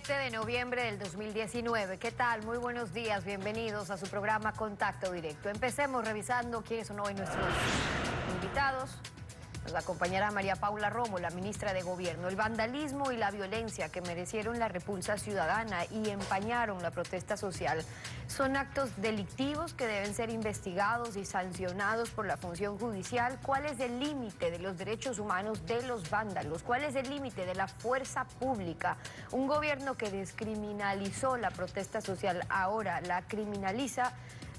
7 de noviembre del 2019. ¿Qué tal? Muy buenos días, bienvenidos a su programa Contacto Directo. Empecemos revisando quiénes son hoy nuestros invitados. Nos acompañará María Paula Romo, la ministra de Gobierno. El vandalismo y la violencia que merecieron la repulsa ciudadana y empañaron la protesta social son actos delictivos que deben ser investigados y sancionados por la función judicial. ¿Cuál es el límite de los derechos humanos de los vándalos? ¿Cuál es el límite de la fuerza pública? Un gobierno que descriminalizó la protesta social ahora la criminaliza.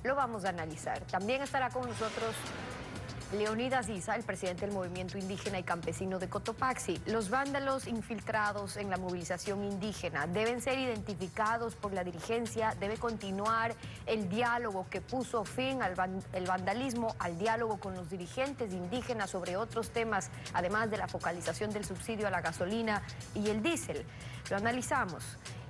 Lo vamos a analizar. También estará con nosotros Leonidas Issa, el presidente del movimiento indígena y campesino de Cotopaxi. Los vándalos infiltrados en la movilización indígena deben ser identificados por la dirigencia. Debe continuar el diálogo que puso fin al vandalismo, al diálogo con los dirigentes indígenas sobre otros temas, además de la focalización del subsidio a la gasolina y el diésel. Lo analizamos.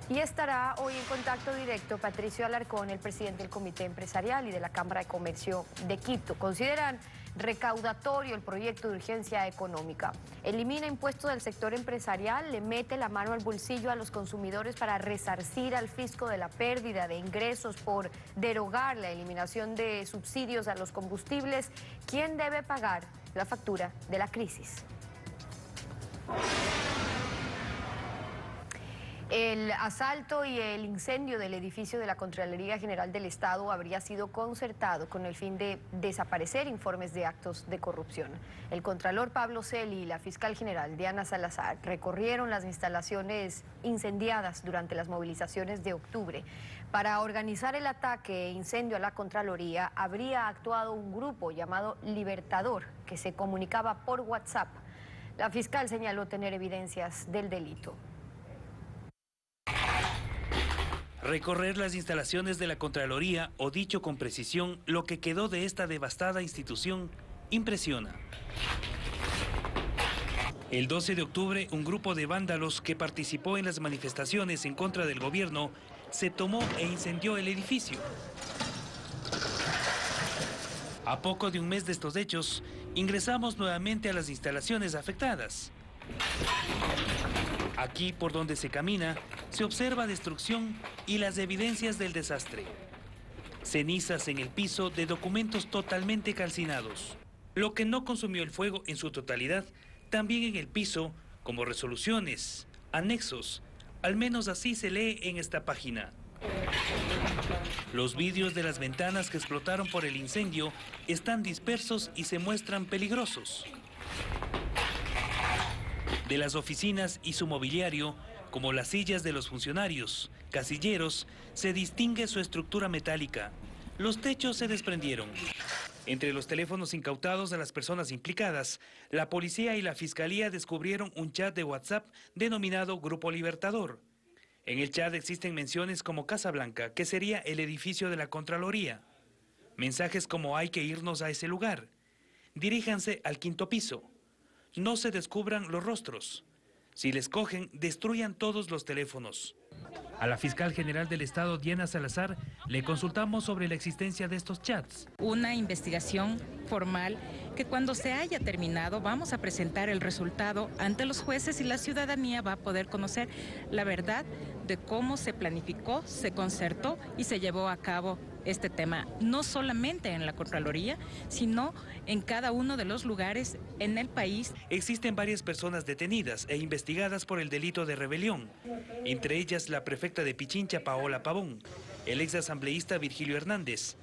Y estará hoy en contacto directo Patricio Alarcón, el presidente del Comité Empresarial y de la Cámara de Comercio de Quito. Consideran recaudatorio el proyecto de urgencia económica. Elimina impuestos del sector empresarial, le mete la mano al bolsillo a los consumidores para resarcir al fisco de la pérdida de ingresos por derogar la eliminación de subsidios a los combustibles. ¿Quién debe pagar la factura de la crisis? El asalto y el incendio del edificio de la Contraloría General del Estado habría sido concertado con el fin de desaparecer informes de actos de corrupción. El contralor Pablo Celi y la fiscal general Diana Salazar recorrieron las instalaciones incendiadas durante las movilizaciones de octubre. Para organizar el ataque e incendio a la Contraloría habría actuado un grupo llamado Libertador que se comunicaba por WhatsApp. La fiscal señaló tener evidencias del delito. Recorrer las instalaciones de la Contraloría, o dicho con precisión, lo que quedó de esta devastada institución, impresiona. El 12 de octubre, un grupo de vándalos que participó en las manifestaciones en contra del gobierno se tomó e incendió el edificio. A poco de un mes de estos hechos, ingresamos nuevamente a las instalaciones afectadas. Aquí, por donde se camina, se observa destrucción y las evidencias del desastre. Cenizas en el piso de documentos totalmente calcinados. Lo que no consumió el fuego en su totalidad, también en el piso, como resoluciones, anexos. Al menos así se lee en esta página. Los vidrios de las ventanas que explotaron por el incendio están dispersos y se muestran peligrosos. De las oficinas y su mobiliario, como las sillas de los funcionarios, casilleros, se distingue su estructura metálica. Los techos se desprendieron. Entre los teléfonos incautados a las personas implicadas, la policía y la fiscalía descubrieron un chat de WhatsApp denominado Grupo Libertador. En el chat existen menciones como Casa Blanca, que sería el edificio de la Contraloría. Mensajes como hay que irnos a ese lugar. Diríjanse al 5º piso. No se descubran los rostros. Si les cogen, destruyan todos los teléfonos. A la fiscal general del Estado, Diana Salazar, le consultamos sobre la existencia de estos chats. Una investigación formal que cuando se haya terminado vamos a presentar el resultado ante los jueces y la ciudadanía va a poder conocer la verdad de cómo se planificó, se concertó y se llevó a cabo este tema, no solamente en la Contraloría, sino en cada uno de los lugares en el país. Existen varias personas detenidas e investigadas por el delito de rebelión, entre ellas la prefecta de Pichincha, Paola Pavón, el ex asambleísta Virgilio Hernández.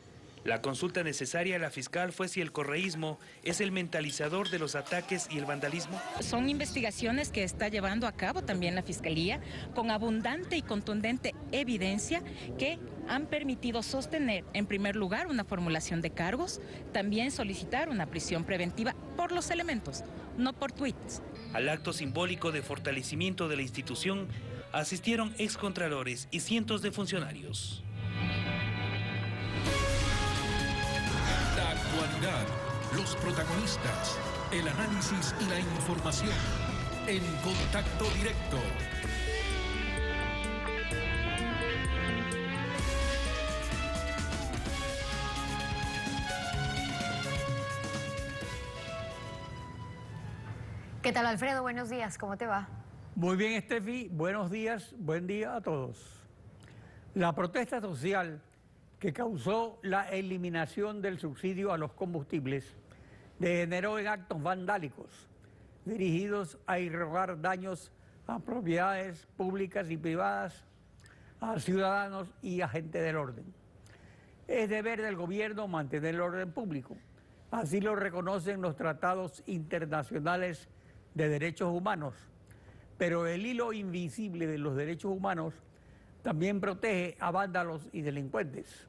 La consulta necesaria a la fiscal fue si el correísmo es el mentalizador de los ataques y el vandalismo. Son investigaciones que está llevando a cabo también la Fiscalía con abundante y contundente evidencia que han permitido sostener, en primer lugar, una formulación de cargos, también solicitar una prisión preventiva por los elementos, no por tweets. Al acto simbólico de fortalecimiento de la institución asistieron excontralores y cientos de funcionarios. La actualidad, los protagonistas, el análisis y la información en Contacto Directo. ¿Qué tal, Alfredo? Buenos días, ¿cómo te va? Muy bien, Estefi, buenos días, buen día a todos. La protesta social que causó la eliminación del subsidio a los combustibles degeneró en actos vandálicos dirigidos a irrogar daños a propiedades públicas y privadas, a ciudadanos y agentes del orden. Es deber del gobierno mantener el orden público. Así lo reconocen los tratados internacionales de derechos humanos. Pero el hilo invisible de los derechos humanos también protege a vándalos y delincuentes.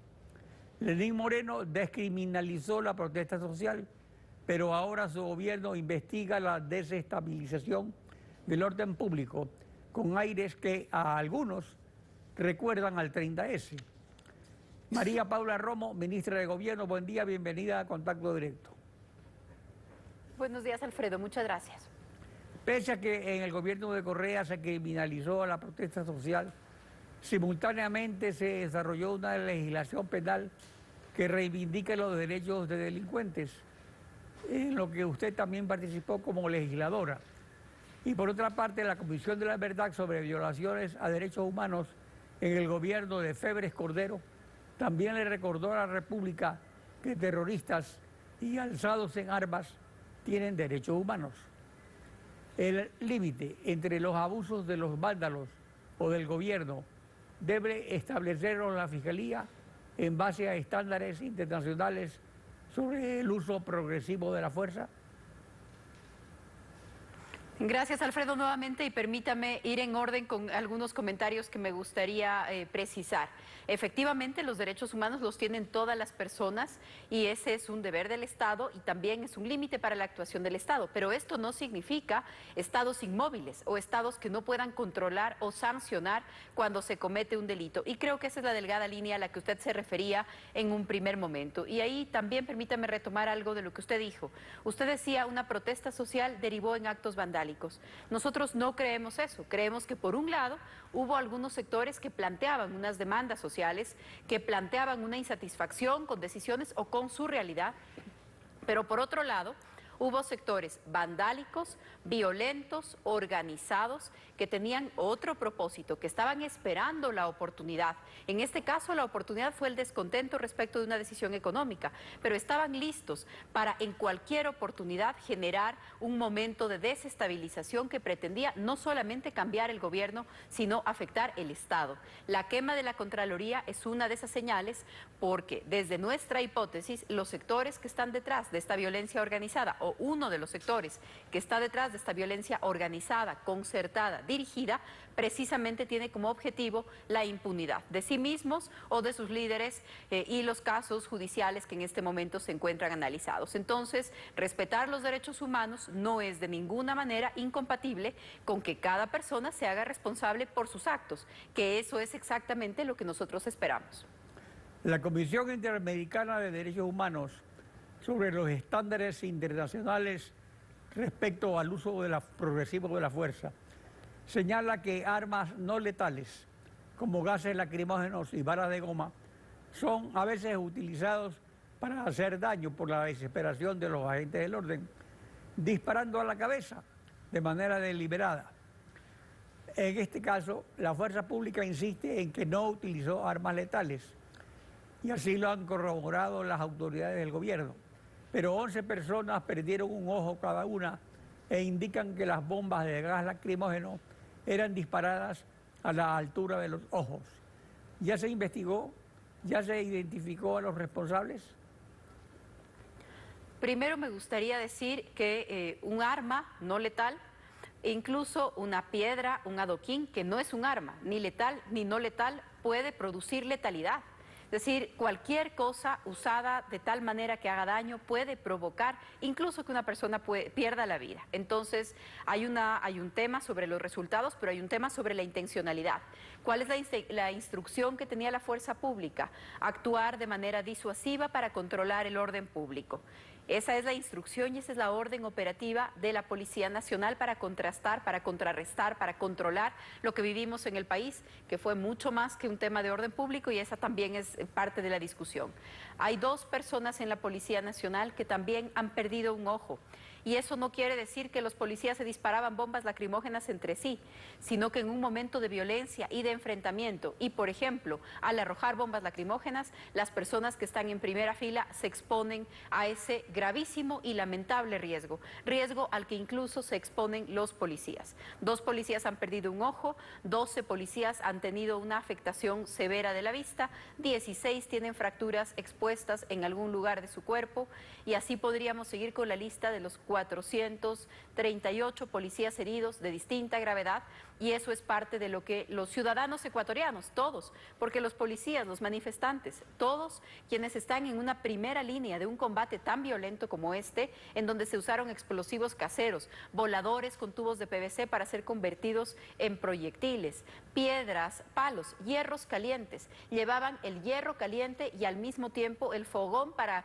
Lenín Moreno descriminalizó la protesta social, pero ahora su gobierno investiga la desestabilización del orden público con aires que a algunos recuerdan al 30S. María Paula Romo, ministra de Gobierno, buen día, bienvenida a Contacto Directo. Buenos días, Alfredo, muchas gracias. Pese a que en el gobierno de Correa se criminalizó la protesta social, simultáneamente se desarrolló una legislación penal que reivindica los derechos de delincuentes, en lo que usted también participó como legisladora. Y por otra parte, la Comisión de la Verdad sobre violaciones a derechos humanos en el gobierno de Febres Cordero también le recordó a la República que terroristas y alzados en armas tienen derechos humanos. El límite entre los abusos de los vándalos o del gobierno debe establecerlo la Fiscalía en base a estándares internacionales sobre el uso progresivo de la fuerza. Gracias, Alfredo, nuevamente, y permítame ir en orden con algunos comentarios que me gustaría precisar. Efectivamente, los derechos humanos los tienen todas las personas y ese es un deber del Estado y también es un límite para la actuación del Estado, pero esto no significa estados inmóviles o estados que no puedan controlar o sancionar cuando se comete un delito. Y creo que esa es la delgada línea a la que usted se refería en un primer momento. Y ahí también permítame retomar algo de lo que usted dijo. Usted decía una protesta social derivó en actos vandálicos. Nosotros no creemos eso, creemos que por un lado hubo algunos sectores que planteaban unas demandas sociales, que planteaban una insatisfacción con decisiones o con su realidad, pero por otro lado hubo sectores vandálicos, violentos, organizados, que tenían otro propósito, que estaban esperando la oportunidad. En este caso, la oportunidad fue el descontento respecto de una decisión económica, pero estaban listos para en cualquier oportunidad generar un momento de desestabilización que pretendía no solamente cambiar el gobierno, sino afectar el Estado. La quema de la Contraloría es una de esas señales porque desde nuestra hipótesis, los sectores que están detrás de esta violencia organizada o uno de los sectores que está detrás de esta violencia organizada, concertada, dirigida, precisamente tiene como objetivo la impunidad de sí mismos o de sus líderes y los casos judiciales que en este momento se encuentran analizados. Entonces, respetar los derechos humanos no es de ninguna manera incompatible con que cada persona se haga responsable por sus actos, que eso es exactamente lo que nosotros esperamos. La Comisión Interamericana de Derechos Humanos sobre los estándares internacionales respecto al uso progresivo de la fuerza señala que armas no letales como gases lacrimógenos y balas de goma son a veces utilizados para hacer daño por la desesperación de los agentes del orden, disparando a la cabeza de manera deliberada. En este caso, la fuerza pública insiste en que no utilizó armas letales y así lo han corroborado las autoridades del gobierno. Pero 11 personas perdieron un ojo cada una e indican que las bombas de gas lacrimógeno eran disparadas a la altura de los ojos. ¿Ya se investigó? ¿Ya se identificó a los responsables? Primero me gustaría decir que un arma no letal, incluso una piedra, un adoquín, que no es un arma, ni letal ni no letal, puede producir letalidad. Es decir, cualquier cosa usada de tal manera que haga daño puede provocar incluso que una persona pierda la vida. Entonces, hay un tema sobre los resultados, pero hay un tema sobre la intencionalidad. ¿Cuál es la instrucción que tenía la fuerza pública? Actuar de manera disuasiva para controlar el orden público. Esa es la instrucción y esa es la orden operativa de la Policía Nacional para contrastar, para contrarrestar, para controlar lo que vivimos en el país, que fue mucho más que un tema de orden público y esa también es parte de la discusión. Hay 2 personas en la Policía Nacional que también han perdido un ojo y eso no quiere decir que los policías se disparaban bombas lacrimógenas entre sí, sino que en un momento de violencia y de enfrentamiento, y por ejemplo, al arrojar bombas lacrimógenas, las personas que están en primera fila se exponen a ese gravísimo y lamentable riesgo al que incluso se exponen los policías. 2 policías han perdido un ojo, 12 policías han tenido una afectación severa de la vista, 16 tienen fracturas expuestas en algún lugar de su cuerpo, y así podríamos seguir con la lista de los 438 policías heridos de distinta gravedad, y eso es parte de lo que los ciudadanos ecuatorianos, todos, porque los policías, los manifestantes, todos quienes están en una primera línea de un combate tan violento como este, en donde se usaron explosivos caseros, voladores con tubos de PVC para ser convertidos en proyectiles, piedras, palos, hierros calientes, llevaban el hierro caliente y al mismo tiempo el fogón para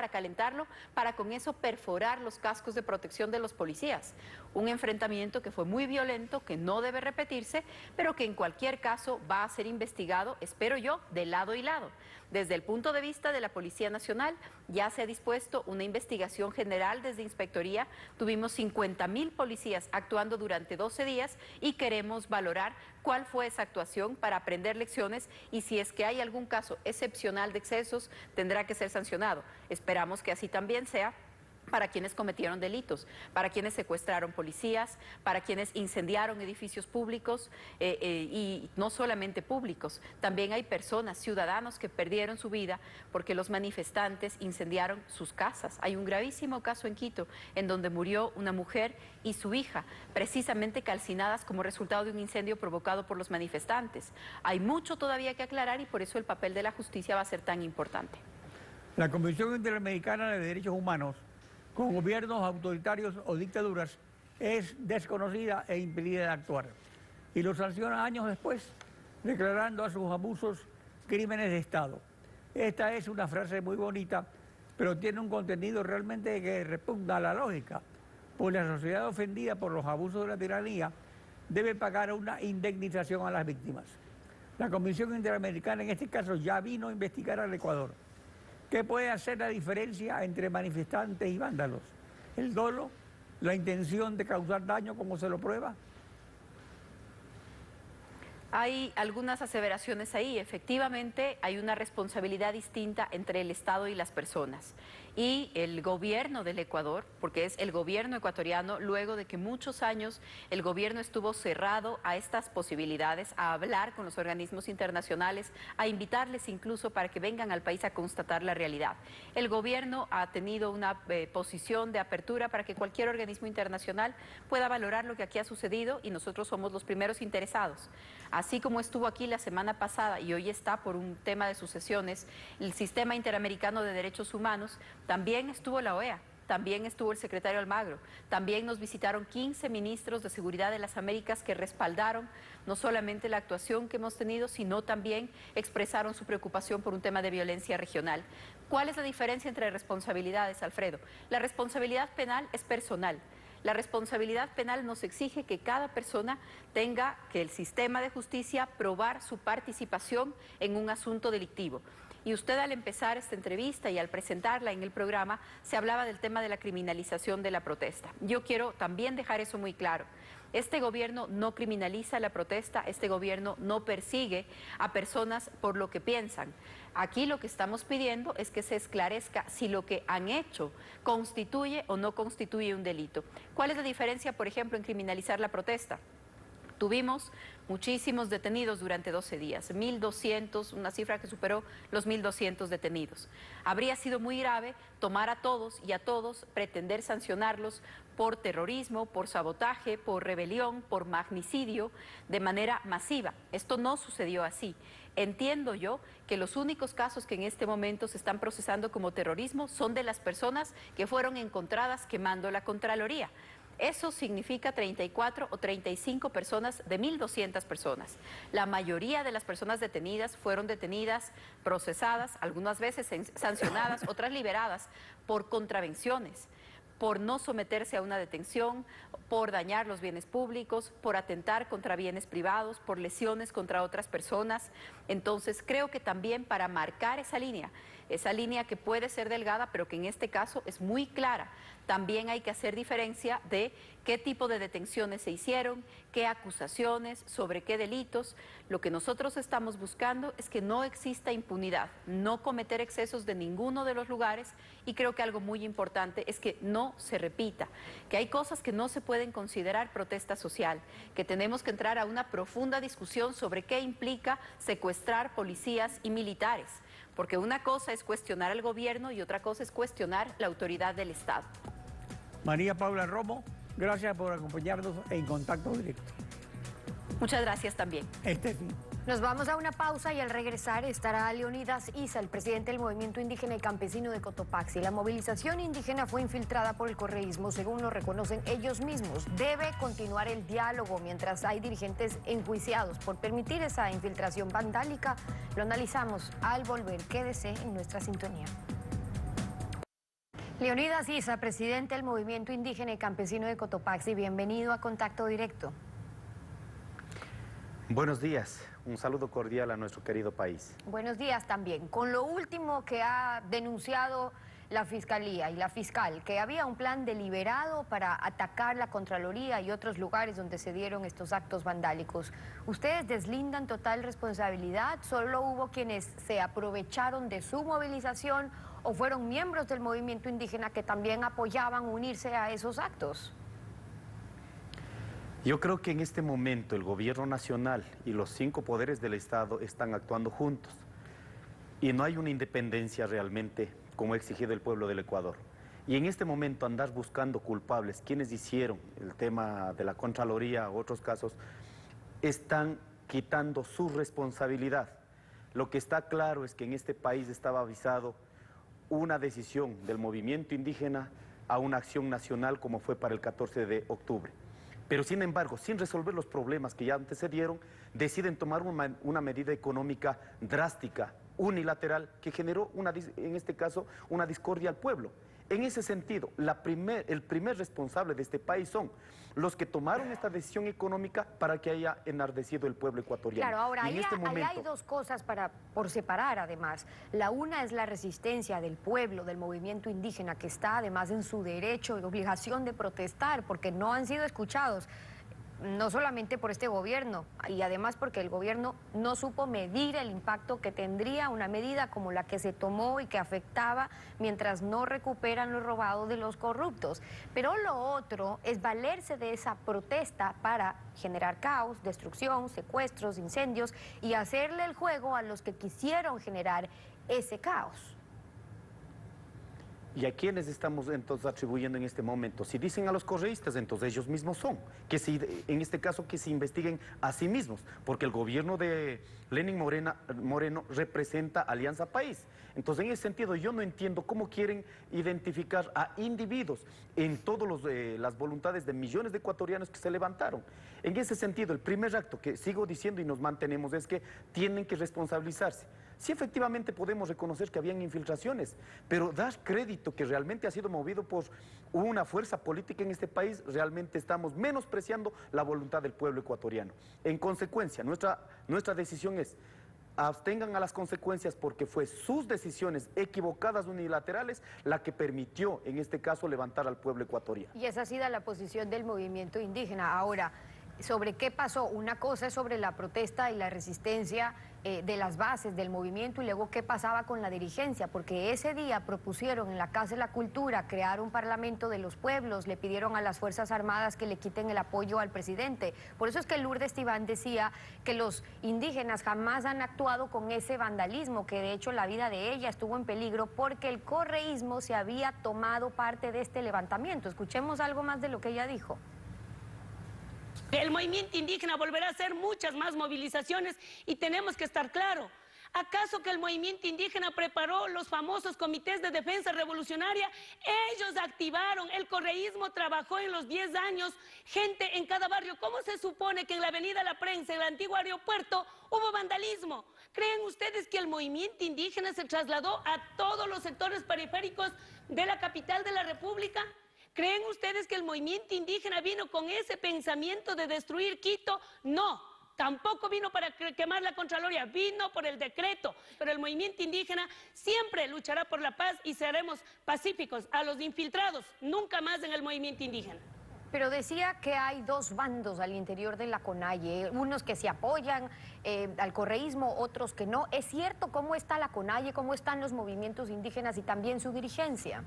calentarlo, para con eso perforar los cascos de protección de los policías. Un enfrentamiento que fue muy violento, que no debe repetirse, pero que en cualquier caso va a ser investigado, espero yo, de lado y lado. Desde el punto de vista de la Policía Nacional, ya se ha dispuesto una investigación general desde Inspectoría. Tuvimos 50.000 policías actuando durante 12 días y queremos valorar cuál fue esa actuación para aprender lecciones, y si es que hay algún caso excepcional de excesos, tendrá que ser sancionado. Esperamos que así también sea para quienes cometieron delitos, para quienes secuestraron policías, para quienes incendiaron edificios públicos, y no solamente públicos, también hay personas, ciudadanos que perdieron su vida porque los manifestantes incendiaron sus casas. Hay un gravísimo caso en Quito en donde murió una mujer y su hija, precisamente calcinadas como resultado de un incendio provocado por los manifestantes. Hay mucho todavía que aclarar y por eso el papel de la justicia va a ser tan importante. La Comisión Interamericana de Derechos Humanos, con gobiernos autoritarios o dictaduras, es desconocida e impedida de actuar, y los sanciona años después, declarando a sus abusos crímenes de Estado. Esta es una frase muy bonita, pero tiene un contenido realmente que repugna a la lógica, pues la sociedad ofendida por los abusos de la tiranía debe pagar una indemnización a las víctimas. La Comisión Interamericana en este caso ya vino a investigar al Ecuador. ¿Qué puede hacer la diferencia entre manifestantes y vándalos? ¿El dolo? ¿La intención de causar daño, como se lo prueba? Hay algunas aseveraciones ahí. Efectivamente, hay una responsabilidad distinta entre el Estado y las personas. Y el gobierno del Ecuador, porque es el gobierno ecuatoriano, luego de que muchos años el gobierno estuvo cerrado a estas posibilidades, a hablar con los organismos internacionales, a invitarles incluso para que vengan al país a constatar la realidad. El gobierno ha tenido una posición de apertura para que cualquier organismo internacional pueda valorar lo que aquí ha sucedido, y nosotros somos los primeros interesados. Así como estuvo aquí la semana pasada y hoy está por un tema de sucesiones el Sistema Interamericano de Derechos Humanos, también estuvo la OEA, también estuvo el secretario Almagro, también nos visitaron 15 ministros de Seguridad de las Américas que respaldaron no solamente la actuación que hemos tenido, sino también expresaron su preocupación por un tema de violencia regional. ¿Cuál es la diferencia entre responsabilidades, Alfredo? La responsabilidad penal es personal. La responsabilidad penal nos exige que cada persona tenga que el sistema de justicia probar su participación en un asunto delictivo. Y usted, al empezar esta entrevista y al presentarla en el programa, se hablaba del tema de la criminalización de la protesta. Yo quiero también dejar eso muy claro. Este gobierno no criminaliza la protesta, este gobierno no persigue a personas por lo que piensan. Aquí lo que estamos pidiendo es que se esclarezca si lo que han hecho constituye o no constituye un delito. ¿Cuál es la diferencia, por ejemplo, en criminalizar la protesta? Tuvimos muchísimos detenidos durante 12 días, 1.200, una cifra que superó los 1.200 detenidos. Habría sido muy grave tomar a todos y a todos, pretender sancionarlos por terrorismo, por sabotaje, por rebelión, por magnicidio, de manera masiva. Esto no sucedió así. Entiendo yo que los únicos casos que en este momento se están procesando como terrorismo son de las personas que fueron encontradas quemando la Contraloría. Eso significa 34 o 35 personas de 1.200 personas. La mayoría de las personas detenidas fueron detenidas, procesadas, algunas veces sancionadas, otras liberadas por contravenciones, por no someterse a una detención, por dañar los bienes públicos, por atentar contra bienes privados, por lesiones contra otras personas. Entonces, creo que también para marcar esa línea, esa línea que puede ser delgada, pero que en este caso es muy clara. También hay que hacer diferencia de qué tipo de detenciones se hicieron, qué acusaciones, sobre qué delitos. Lo que nosotros estamos buscando es que no exista impunidad, no cometer excesos de ninguno de los lugares, y creo que algo muy importante es que no se repita, que hay cosas que no se pueden considerar protesta social, que tenemos que entrar a una profunda discusión sobre qué implica secuestrar policías y militares, porque una cosa es cuestionar al gobierno y otra cosa es cuestionar la autoridad del Estado. María Paula Romo, gracias por acompañarnos en Contacto Directo. Muchas gracias también. Nos vamos a una pausa y al regresar estará Leonidas Issa, el presidente del Movimiento Indígena y Campesino de Cotopaxi. La movilización indígena fue infiltrada por el correísmo, según lo reconocen ellos mismos. Debe continuar el diálogo mientras hay dirigentes enjuiciados por permitir esa infiltración vandálica. Lo analizamos al volver. Quédese en nuestra sintonía. Leonidas Issa, presidente del Movimiento Indígena y Campesino de Cotopaxi, bienvenido a Contacto Directo. Buenos días, un saludo cordial a nuestro querido país. Buenos días también. Con lo último que ha denunciado la Fiscalía y la fiscal, que había un plan deliberado para atacar la Contraloría y otros lugares donde se dieron estos actos vandálicos, ¿ustedes deslindan total responsabilidad? ¿Solo hubo quienes se aprovecharon de su movilización o fueron miembros del movimiento indígena que también apoyaban unirse a esos actos? Yo creo que en este momento el gobierno nacional y los 5 poderes del Estado están actuando juntos y no hay una independencia realmente como ha exigido el pueblo del Ecuador. Y en este momento andar buscando culpables, quienes hicieron el tema de la Contraloría u otros casos, están quitando su responsabilidad. Lo que está claro es que en este país estaba avisado una decisión del movimiento indígena a una acción nacional como fue para el 14 de octubre. Pero sin embargo, sin resolver los problemas que ya antecedieron, deciden tomar una medida económica drástica, unilateral, que generó, en este caso, una discordia al pueblo. En ese sentido, el primer responsable de este país son los que tomaron esta decisión económica para que haya enardecido el pueblo ecuatoriano. Claro, ahora ahí hay dos cosas por separar además. La una es la resistencia del pueblo, del movimiento indígena, que está además en su derecho y obligación de protestar porque no han sido escuchados. No solamente por este gobierno, y además porque el gobierno no supo medir el impacto que tendría una medida como la que se tomó y que afectaba mientras no recuperan lo robado de los corruptos. Pero lo otro es valerse de esa protesta para generar caos, destrucción, secuestros, incendios y hacerle el juego a los que quisieron generar ese caos. ¿Y a quiénes estamos entonces atribuyendo en este momento? Si dicen a los correístas, entonces ellos mismos son. En este caso, que se investiguen a sí mismos, porque el gobierno de Lenín Moreno representa Alianza País. Entonces, en ese sentido, yo no entiendo cómo quieren identificar a individuos en todas las voluntades de millones de ecuatorianos que se levantaron. En ese sentido, el primer acto que sigo diciendo y nos mantenemos es que tienen que responsabilizarse. Sí, efectivamente podemos reconocer que habían infiltraciones, pero dar crédito que realmente ha sido movido por una fuerza política en este país, realmente estamos menospreciando la voluntad del pueblo ecuatoriano. En consecuencia, nuestra decisión es: abstengan a las consecuencias, porque fue sus decisiones equivocadas unilaterales la que permitió, en este caso, levantar al pueblo ecuatoriano. Y esa ha sido la posición del movimiento indígena. Ahora, sobre qué pasó, una cosa es sobre la protesta y la resistencia de las bases del movimiento, y luego qué pasaba con la dirigencia, porque ese día propusieron en la Casa de la Cultura crear un parlamento de los pueblos, le pidieron a las Fuerzas Armadas que le quiten el apoyo al presidente. Por eso es que Lourdes Tibán decía que los indígenas jamás han actuado con ese vandalismo, que de hecho la vida de ella estuvo en peligro porque el correísmo se había tomado parte de este levantamiento. Escuchemos algo más de lo que ella dijo. El movimiento indígena volverá a hacer muchas más movilizaciones y tenemos que estar claros. ¿Acaso que el movimiento indígena preparó los famosos comités de defensa revolucionaria? Ellos activaron, el correísmo trabajó en los 10 años, gente en cada barrio. ¿Cómo se supone que en la avenida La Prensa, en el antiguo aeropuerto, hubo vandalismo? ¿Creen ustedes que el movimiento indígena se trasladó a todos los sectores periféricos de la capital de la República? ¿Creen ustedes que el movimiento indígena vino con ese pensamiento de destruir Quito? No. tampoco vino para quemar la Contraloría, vino por el decreto. Pero el movimiento indígena siempre luchará por la paz y seremos pacíficos. A los infiltrados, nunca más en el movimiento indígena. Pero decía que hay dos bandos al interior de la CONAIE, unos que se apoyan al correísmo, otros que no. ¿Es cierto cómo está la CONAIE, cómo están los movimientos indígenas y también su dirigencia?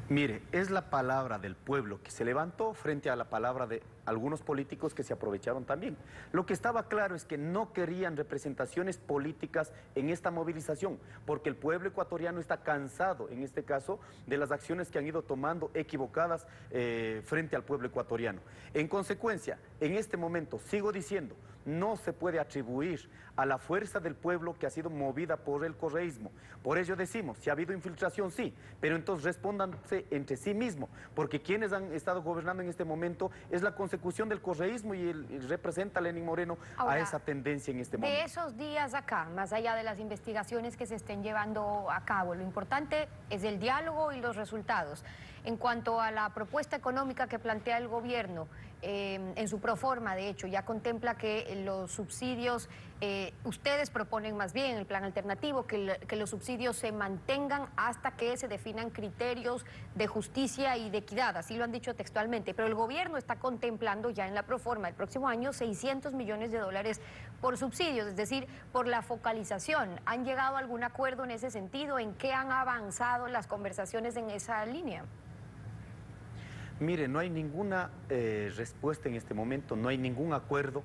Mire, es la palabra del pueblo que se levantó frente a la palabra de algunos políticos que se aprovecharon también. Lo que estaba claro es que no querían representaciones políticas en esta movilización, porque el pueblo ecuatoriano está cansado, en este caso, de las acciones que han ido tomando equivocadas frente al pueblo ecuatoriano. En consecuencia, en este momento, sigo diciendo, no se puede atribuir a la fuerza del pueblo que ha sido movida por el correísmo. Por ello decimos, si ha habido infiltración, sí, pero entonces respóndanse entre sí mismos, porque quienes han estado gobernando en este momento es la consecución del correísmo y representa a Lenín Moreno a esa tendencia en este momento. De esos días acá, más allá de las investigaciones que se estén llevando a cabo, lo importante es el diálogo y los resultados. En cuanto a la propuesta económica que plantea el gobierno, en su proforma, de hecho, ya contempla que los subsidios, ustedes proponen más bien el plan alternativo, que los subsidios se mantengan hasta que se definan criterios de justicia y de equidad, así lo han dicho textualmente, pero el gobierno está contemplando ya en la proforma del próximo año 600 millones de dólares por subsidios, es decir, por la focalización. ¿Han llegado a algún acuerdo en ese sentido? ¿En qué han avanzado las conversaciones en esa línea? Mire, no hay ninguna respuesta en este momento, no hay ningún acuerdo.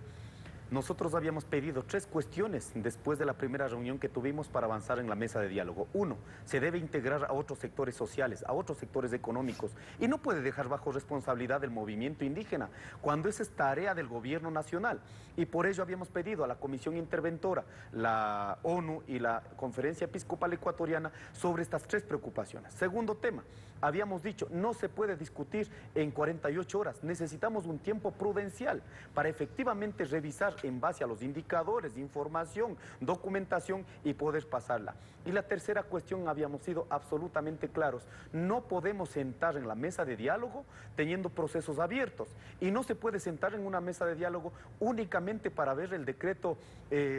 Nosotros habíamos pedido 3 cuestiones después de la primera reunión que tuvimos para avanzar en la mesa de diálogo. 1, se debe integrar a otros sectores sociales, a otros sectores económicos, y no puede dejar bajo responsabilidad el movimiento indígena, cuando esa es tarea del gobierno nacional. Y por ello habíamos pedido a la Comisión Interventora, la ONU y la Conferencia Episcopal Ecuatoriana sobre estas 3 preocupaciones. Segundo tema, habíamos dicho, no se puede discutir en 48 horas, necesitamos un tiempo prudencial para efectivamente revisar en base a los indicadores de información, documentación y poder pasarla. Y la tercera cuestión, habíamos sido absolutamente claros, no podemos sentar en la mesa de diálogo teniendo procesos abiertos, y no se puede sentar en una mesa de diálogo únicamente para ver el decreto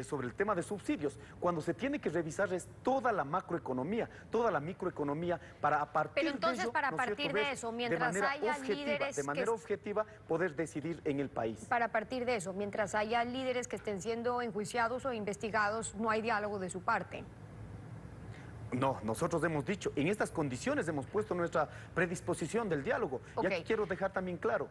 sobre el tema de subsidios, cuando se tiene que revisar es toda la macroeconomía, toda la microeconomía, para a partir Pero entonces, de ello, para partir de eso, mientras haya líderes de manera objetiva, poder decidir en el país. Para partir de eso, mientras haya líderes que estén siendo enjuiciados o investigados, no hay diálogo de su parte. No, nosotros hemos dicho, en estas condiciones hemos puesto nuestra predisposición del diálogo. Okay. Y aquí quiero dejar también claro,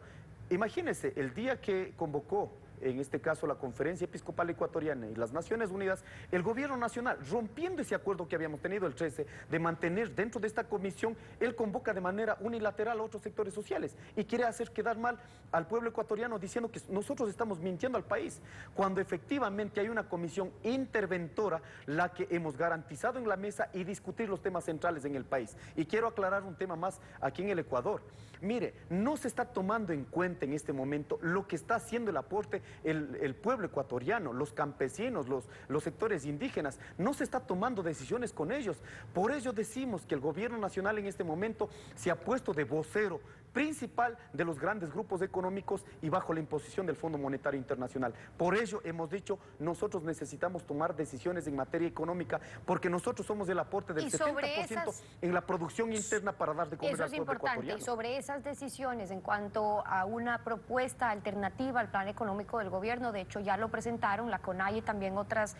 imagínense, el día que convocó, en este caso la Conferencia Episcopal Ecuatoriana y las Naciones Unidas, el gobierno nacional, rompiendo ese acuerdo que habíamos tenido el 13, de mantener dentro de esta comisión, él convoca de manera unilateral a otros sectores sociales y quiere hacer quedar mal al pueblo ecuatoriano diciendo que nosotros estamos mintiendo al país, cuando efectivamente hay una comisión interventora la que hemos garantizado en la mesa y discutir los temas centrales en el país. Y quiero aclarar un tema más aquí en el Ecuador. Mire, no se está tomando en cuenta en este momento lo que está haciendo el aporte el pueblo ecuatoriano, los campesinos, los sectores indígenas. No se está tomando decisiones con ellos. Por ello decimos que el gobierno nacional en este momento se ha puesto de vocero principal de los grandes grupos económicos y bajo la imposición del Fondo Monetario Internacional. Por ello hemos dicho, nosotros necesitamos tomar decisiones en materia económica, porque nosotros somos el aporte del 70% en la producción interna para dar de comer al pueblo ecuatoriano. Eso es importante. Y sobre esas decisiones en cuanto a una propuesta alternativa al plan económico del gobierno, de hecho ya lo presentaron la CONAIE y también otras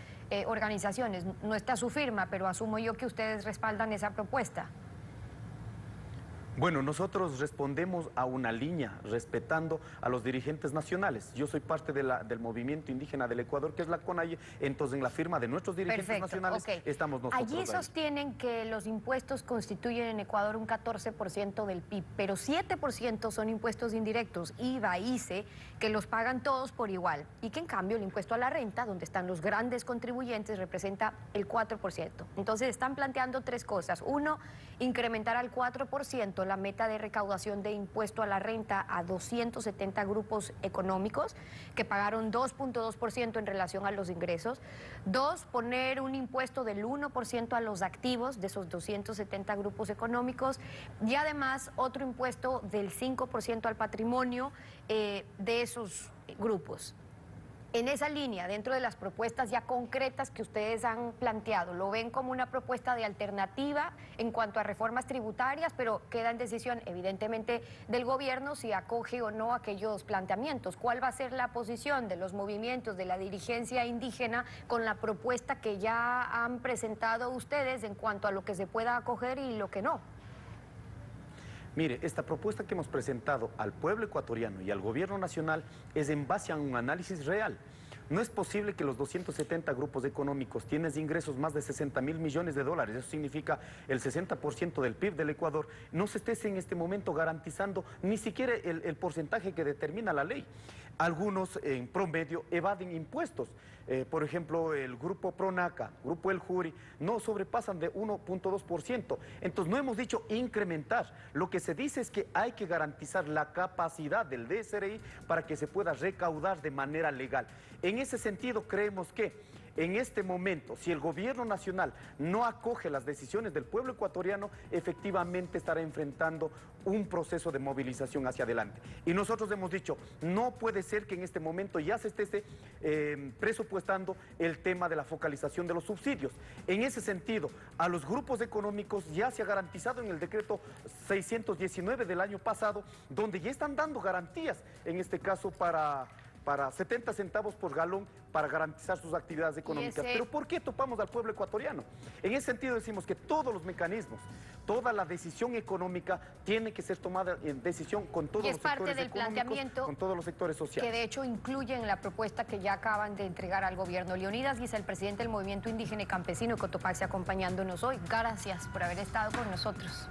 organizaciones. No está su firma, pero asumo yo que ustedes respaldan esa propuesta. Bueno, nosotros respondemos a una línea, respetando a los dirigentes nacionales. Yo soy parte del movimiento indígena del Ecuador, que es la CONAIE, entonces en la firma de nuestros dirigentes nacionales estamos nosotros. Allí sostienen que los impuestos constituyen en Ecuador un 14% del PIB, pero 7% son impuestos indirectos, IVA, ICE, que los pagan todos por igual, y que en cambio el impuesto a la renta, donde están los grandes contribuyentes, representa el 4%. Entonces están planteando 3 cosas. 1, incrementar al 4% la meta de recaudación de impuesto a la renta a 270 grupos económicos que pagaron 2.2% en relación a los ingresos. 2, poner un impuesto del 1% a los activos de esos 270 grupos económicos y además otro impuesto del 5% al patrimonio de esos grupos. En esa línea, dentro de las propuestas ya concretas que ustedes han planteado, ¿lo ven como una propuesta de alternativa en cuanto a reformas tributarias, pero queda en decisión evidentemente del gobierno si acoge o no aquellos planteamientos? ¿Cuál va a ser la posición de los movimientos de la dirigencia indígena con la propuesta que ya han presentado ustedes en cuanto a lo que se pueda acoger y lo que no? Mire, esta propuesta que hemos presentado al pueblo ecuatoriano y al gobierno nacional es en base a un análisis real. No es posible que los 270 grupos económicos tienen ingresos más de 60.000 millones de dólares, eso significa el 60% del PIB del Ecuador, no se esté en este momento garantizando ni siquiera el porcentaje que determina la ley. Algunos en promedio evaden impuestos. Por ejemplo, el grupo Pronaca, grupo El Juri, no sobrepasan de 1.2%. Entonces, no hemos dicho incrementar. Lo que se dice es que hay que garantizar la capacidad del DSRI para que se pueda recaudar de manera legal. En ese sentido, creemos que en este momento, si el gobierno nacional no acoge las decisiones del pueblo ecuatoriano, efectivamente estará enfrentando un proceso de movilización hacia adelante. Y nosotros hemos dicho, no puede ser que en este momento ya se esté presupuestando el tema de la focalización de los subsidios. En ese sentido, a los grupos económicos ya se ha garantizado en el decreto 619 del año pasado, donde ya están dando garantías, en este caso para 70 centavos por galón para garantizar sus actividades económicas. Pero ¿por qué topamos al pueblo ecuatoriano? En ese sentido decimos que todos los mecanismos, toda la decisión económica tiene que ser tomada en decisión con todos los sectores económicos, con todos los sectores sociales. Que de hecho incluye en la propuesta que ya acaban de entregar al gobierno. Leonidas Guisa, el presidente del Movimiento Indígena y Campesino de Cotopaxi, acompañándonos hoy. Gracias por haber estado con nosotros.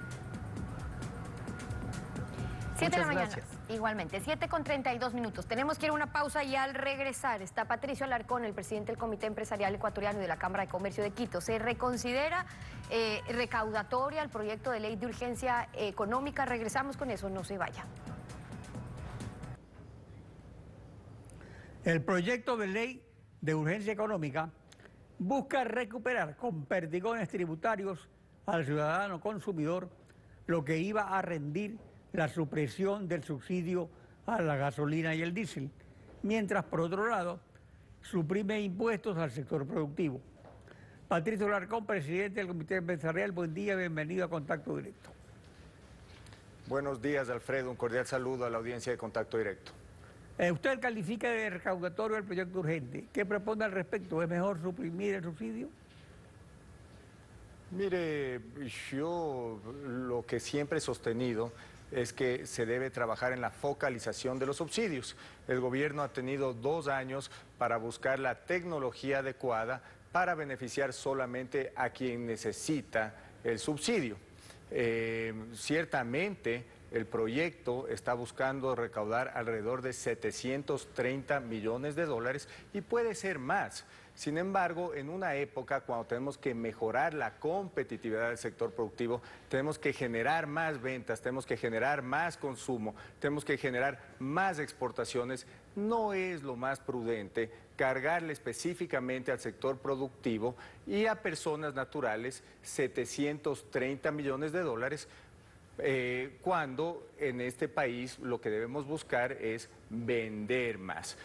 7 de la mañana, igualmente, 7:32. Tenemos que ir a una pausa y al regresar está Patricio Alarcón, el presidente del Comité Empresarial Ecuatoriano y de la Cámara de Comercio de Quito. ¿Se reconsidera recaudatoria el proyecto de ley de urgencia económica? Regresamos con eso, no se vaya. El proyecto de ley de urgencia económica busca recuperar con perdigones tributarios al ciudadano consumidor lo que iba a rendir la supresión del subsidio a la gasolina y el diésel, mientras por otro lado suprime impuestos al sector productivo. Patricio Alarcón, presidente del Comité Empresarial, buen día, bienvenido a Contacto Directo. Buenos días, Alfredo, un cordial saludo a la audiencia de Contacto Directo. Usted califica de recaudatorio el proyecto urgente. ¿Qué propone al respecto? ¿Es mejor suprimir el subsidio? Mire, yo lo que siempre he sostenido es que se debe trabajar en la focalización de los subsidios. El gobierno ha tenido 2 años para buscar la tecnología adecuada para beneficiar solamente a quien necesita el subsidio. Ciertamente el proyecto está buscando recaudar alrededor de 730 millones de dólares y puede ser más. Sin embargo, en una época cuando tenemos que mejorar la competitividad del sector productivo, tenemos que generar más ventas, tenemos que generar más consumo, tenemos que generar más exportaciones, no es lo más prudente cargarle específicamente al sector productivo y a personas naturales 730 millones de dólares, cuando en este país lo que debemos buscar es vender más.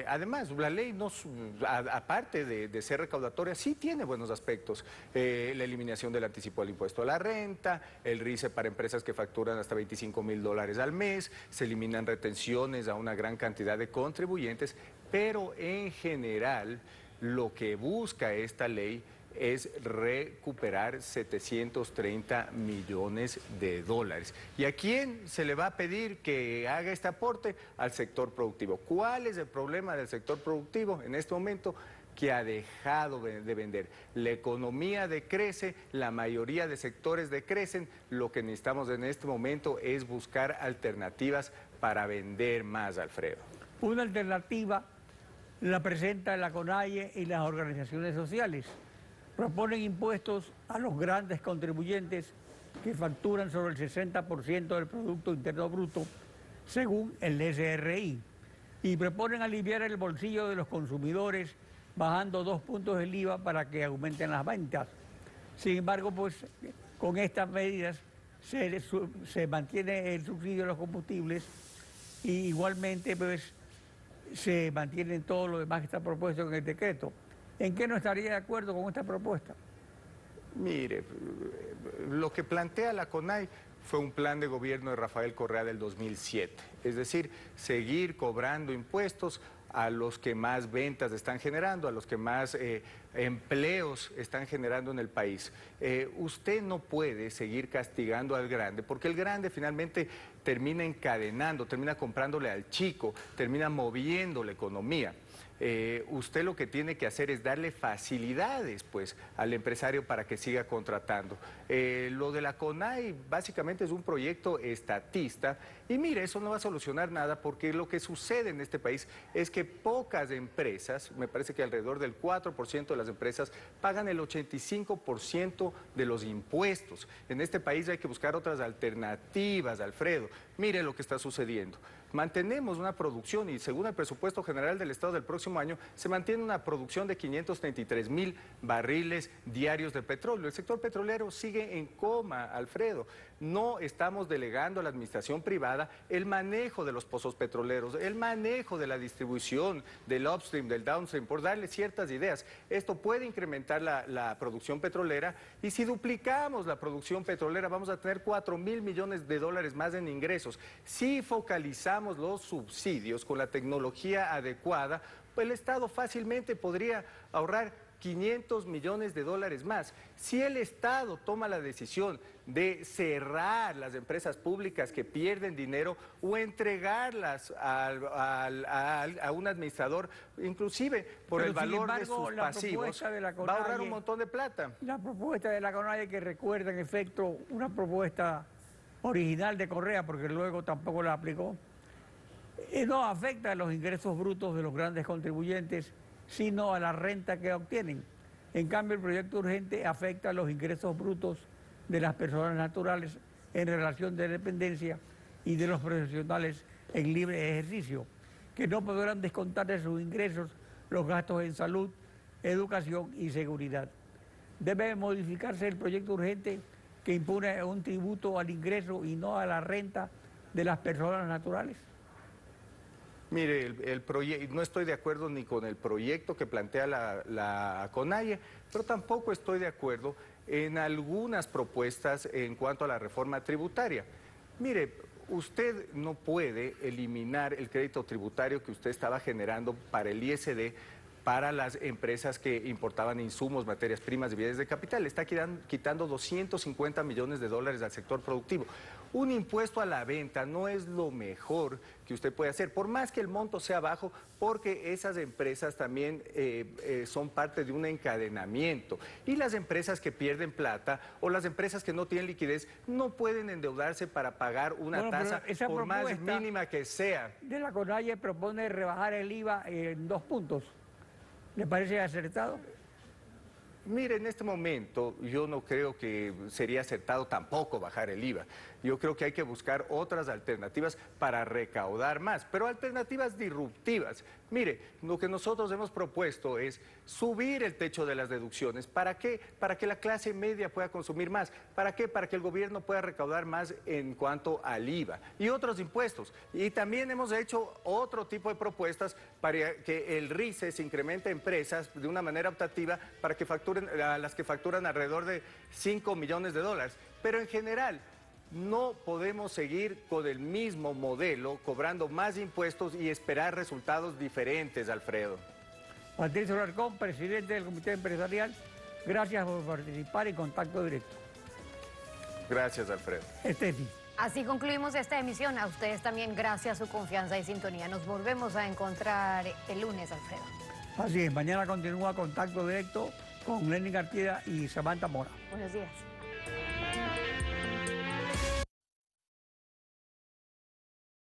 Además, la ley, aparte de ser recaudatoria, sí tiene buenos aspectos. La eliminación del anticipo del impuesto a la renta, el RICE para empresas que facturan hasta $25.000 al mes, se eliminan retenciones a una gran cantidad de contribuyentes, pero en general lo que busca esta ley es recuperar 730 millones de dólares. ¿Y a quién se le va a pedir que haga este aporte? Al sector productivo. ¿Cuál es el problema del sector productivo en este momento? Que ha dejado de vender. La economía decrece, la mayoría de sectores decrecen. Lo que necesitamos en este momento es buscar alternativas para vender más, Alfredo. Una alternativa la presenta la CONAIE y las organizaciones sociales. Proponen impuestos a los grandes contribuyentes que facturan sobre el 60% del Producto Interno Bruto, según el SRI, y proponen aliviar el bolsillo de los consumidores bajando 2 puntos del IVA para que aumenten las ventas. Sin embargo, pues con estas medidas se mantiene el subsidio a los combustibles y igualmente pues se mantienen todo lo demás que está propuesto en el decreto. ¿En qué no estaría de acuerdo con esta propuesta? Mire, lo que plantea la CONAI fue un plan de gobierno de Rafael Correa del 2007, es decir, seguir cobrando impuestos a los que más ventas están generando, a los que más empleos están generando en el país. Usted no puede seguir castigando al grande, porque el grande finalmente termina encadenando, termina comprándole al chico, termina moviendo la economía. Usted lo que tiene que hacer es darle facilidades pues al empresario para que siga contratando. Lo de la CONAI básicamente es un proyecto estatista y mire, eso no va a solucionar nada porque lo que sucede en este país es que pocas empresas, me parece que alrededor del 4% de las empresas pagan el 85% de los impuestos. En este país hay que buscar otras alternativas, Alfredo. Mire lo que está sucediendo. Mantenemos una producción y según el presupuesto general del Estado del próximo año se mantiene una producción de 533,000 barriles diarios de petróleo. El sector petrolero sigue en coma, Alfredo. No estamos delegando a la administración privada el manejo de los pozos petroleros, el manejo de la distribución del upstream, del downstream, por darle ciertas ideas. Esto puede incrementar la producción petrolera y si duplicamos la producción petrolera vamos a tener 4,000 millones de dólares más en ingresos. Si focalizamos los subsidios con la tecnología adecuada, pues el Estado fácilmente podría ahorrar 500 millones de dólares más. Si el Estado toma la decisión de cerrar las empresas públicas que pierden dinero o entregarlas a un administrador, inclusive por el valor de sus pasivos, va a ahorrar un montón de plata. La propuesta de la CONAI, que recuerda en efecto una propuesta original de Correa, porque luego tampoco la aplicó, no afecta a los ingresos brutos de los grandes contribuyentes, sino a la renta que obtienen. En cambio, el proyecto urgente afecta a los ingresos brutos de las personas naturales en relación de dependencia y de los profesionales en libre ejercicio, que no podrán descontar de sus ingresos los gastos en salud, educación y seguridad. Debe modificarse el proyecto urgente que impone un tributo al ingreso y no a la renta de las personas naturales. Mire, no estoy de acuerdo ni con el proyecto que plantea la CONAIE, pero tampoco estoy de acuerdo en algunas propuestas en cuanto a la reforma tributaria. Mire, usted no puede eliminar el crédito tributario que usted estaba generando para el ISD para las empresas que importaban insumos, materias primas y bienes de capital. Le está quitando 250 millones de dólares al sector productivo. Un impuesto a la venta no es lo mejor que usted puede hacer, por más que el monto sea bajo, porque esas empresas también son parte de un encadenamiento. Y las empresas que pierden plata o las empresas que no tienen liquidez no pueden endeudarse para pagar una tasa, por más mínima que sea. De la CONAIE propone rebajar el IVA en 2 puntos. ¿Le parece acertado? Mire, en este momento yo no creo que sería acertado tampoco bajar el IVA. Yo creo que hay que buscar otras alternativas para recaudar más, pero alternativas disruptivas. Mire, lo que nosotros hemos propuesto es subir el techo de las deducciones. ¿Para qué? Para que la clase media pueda consumir más. ¿Para qué? Para que el gobierno pueda recaudar más en cuanto al IVA y otros impuestos. Y también hemos hecho otro tipo de propuestas para que el RICE se incremente empresas de una manera optativa para que facturen, a las que facturan alrededor de 5 millones de dólares. Pero en general, no podemos seguir con el mismo modelo, cobrando más impuestos y esperar resultados diferentes, Alfredo. Patricio Alarcón, presidente del Comité Empresarial, gracias por participar en Contacto Directo. Gracias, Alfredo. Estefi. Así concluimos esta emisión. A ustedes también gracias a su confianza y sintonía. Nos volvemos a encontrar el lunes, Alfredo. Así es, mañana continúa Contacto Directo con Lenin García y Samantha Mora. Buenos días.